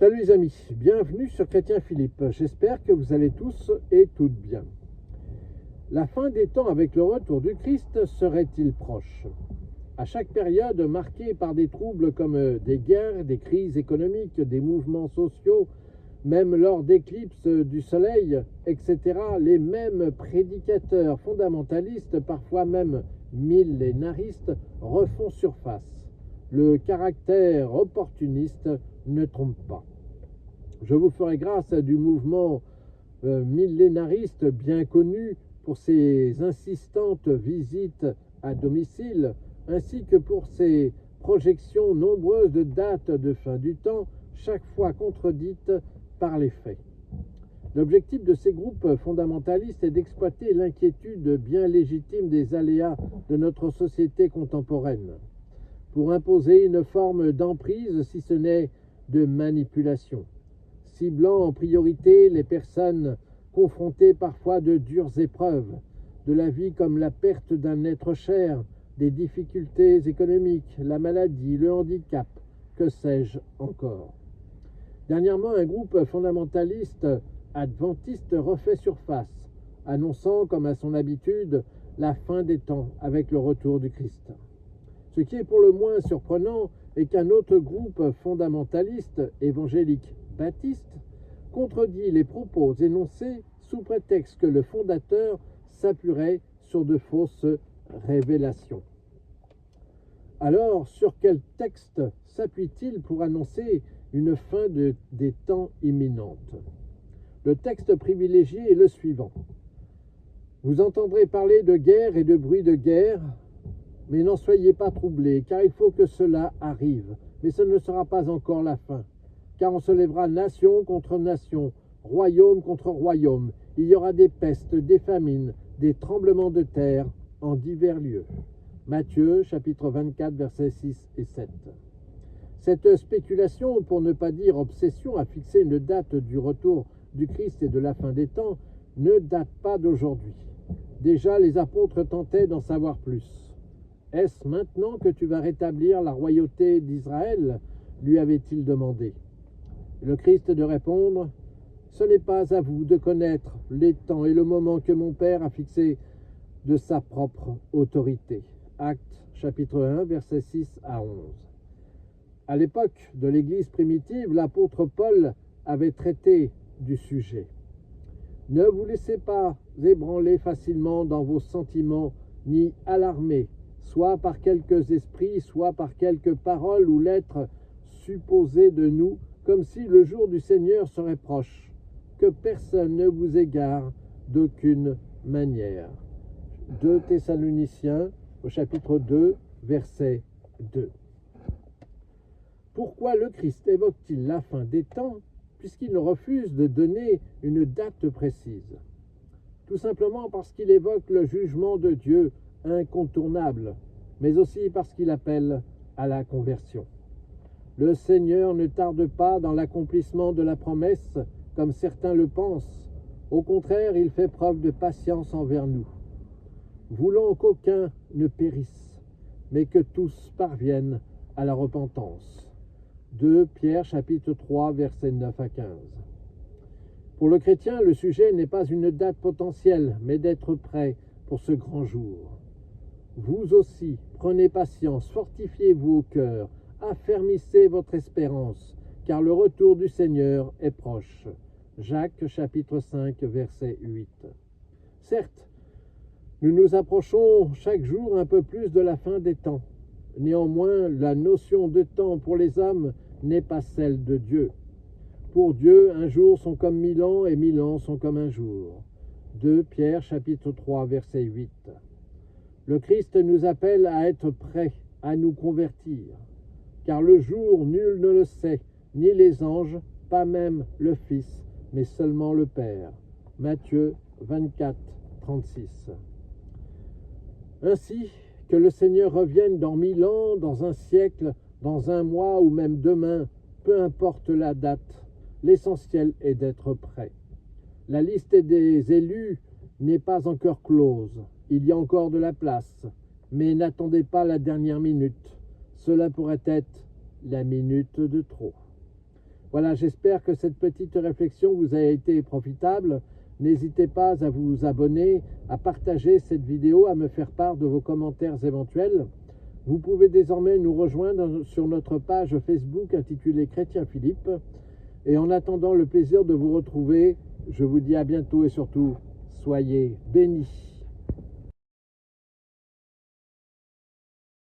Salut les amis, bienvenue sur Chrétien Philippe. J'espère que vous allez tous et toutes bien. La fin des temps avec le retour du Christ serait-il proche? À chaque période marquée par des troubles comme des guerres, des crises économiques, des mouvements sociaux, même lors d'éclipses du soleil, etc., les mêmes prédicateurs fondamentalistes, parfois même millénaristes, refont surface. Le caractère opportuniste ne trompe pas. Je vous ferai grâce du mouvement millénariste bien connu pour ses insistantes visites à domicile, ainsi que pour ses projections nombreuses de dates de fin du temps, chaque fois contredites par les faits. L'objectif de ces groupes fondamentalistes est d'exploiter l'inquiétude bien légitime des aléas de notre société contemporaine, pour imposer une forme d'emprise, si ce n'est de manipulation, ciblant en priorité les personnes confrontées parfois de dures épreuves, de la vie comme la perte d'un être cher, des difficultés économiques, la maladie, le handicap, que sais-je encore. Dernièrement, un groupe fondamentaliste adventiste refait surface, annonçant, comme à son habitude, la fin des temps avec le retour du Christ. Ce qui est pour le moins surprenant est qu'un autre groupe fondamentaliste, évangélique baptiste, contredit les propos énoncés sous prétexte que le fondateur s'appuierait sur de fausses révélations. Alors, sur quel texte s'appuie-t-il pour annoncer une fin des temps imminente? Le texte privilégié est le suivant. Vous entendrez parler de guerre et de bruit de guerre, mais n'en soyez pas troublés, car il faut que cela arrive. Mais ce ne sera pas encore la fin, car on se lèvera nation contre nation, royaume contre royaume. Il y aura des pestes, des famines, des tremblements de terre en divers lieux. Matthieu, chapitre 24, versets 6 et 7. Cette spéculation, pour ne pas dire obsession, à fixer une date du retour du Christ et de la fin des temps, ne date pas d'aujourd'hui. Déjà, les apôtres tentaient d'en savoir plus. Est-ce maintenant que tu vas rétablir la royauté d'Israël? Lui avait-il demandé. Le Christ de répondre, ce n'est pas à vous de connaître les temps et le moment que mon Père a fixé de sa propre autorité. Actes chapitre 1, versets 6 à 11. À l'époque de l'Église primitive, l'apôtre Paul avait traité du sujet. Ne vous laissez pas ébranler facilement dans vos sentiments, ni alarmer, soit par quelques esprits, soit par quelques paroles ou lettres supposées de nous, comme si le jour du Seigneur serait proche. Que personne ne vous égare d'aucune manière. 2 Thessaloniciens, au chapitre 2, verset 2. Pourquoi le Christ évoque-t-il la fin des temps, puisqu'il refuse de donner une date précise? Tout simplement parce qu'il évoque le jugement de Dieu incontournable, mais aussi parce qu'il appelle à la conversion. Le Seigneur ne tarde pas dans l'accomplissement de la promesse, comme certains le pensent. Au contraire, il fait preuve de patience envers nous, voulant qu'aucun ne périsse, mais que tous parviennent à la repentance. 2 Pierre chapitre 3, versets 9 à 15. Pour le chrétien, le sujet n'est pas une date potentielle, mais d'être prêt pour ce grand jour. Vous aussi, prenez patience, fortifiez-vous au cœur, affermissez votre espérance, car le retour du Seigneur est proche. Jacques chapitre 5, verset 8. Certes, nous nous approchons chaque jour un peu plus de la fin des temps. Néanmoins, la notion de temps pour les hommes n'est pas celle de Dieu. Pour Dieu, un jour sont comme 1000 ans et 1000 ans sont comme un jour. 2 Pierre chapitre 3, verset 8. Le Christ nous appelle à être prêts, à nous convertir, car le jour, nul ne le sait, ni les anges, pas même le Fils, mais seulement le Père. Matthieu 24, 36. Ainsi, que le Seigneur revienne dans 1000 ans, dans un siècle, dans un mois ou même demain, peu importe la date, l'essentiel est d'être prêt. La liste des élus n'est pas encore close, il y a encore de la place, mais n'attendez pas la dernière minute, cela pourrait être la minute de trop. Voilà, j'espère que cette petite réflexion vous a été profitable. N'hésitez pas à vous abonner, à partager cette vidéo, à me faire part de vos commentaires éventuels. Vous pouvez désormais nous rejoindre sur notre page Facebook intitulée Chrétien Philippe. Et en attendant le plaisir de vous retrouver, je vous dis à bientôt et surtout, soyez bénis.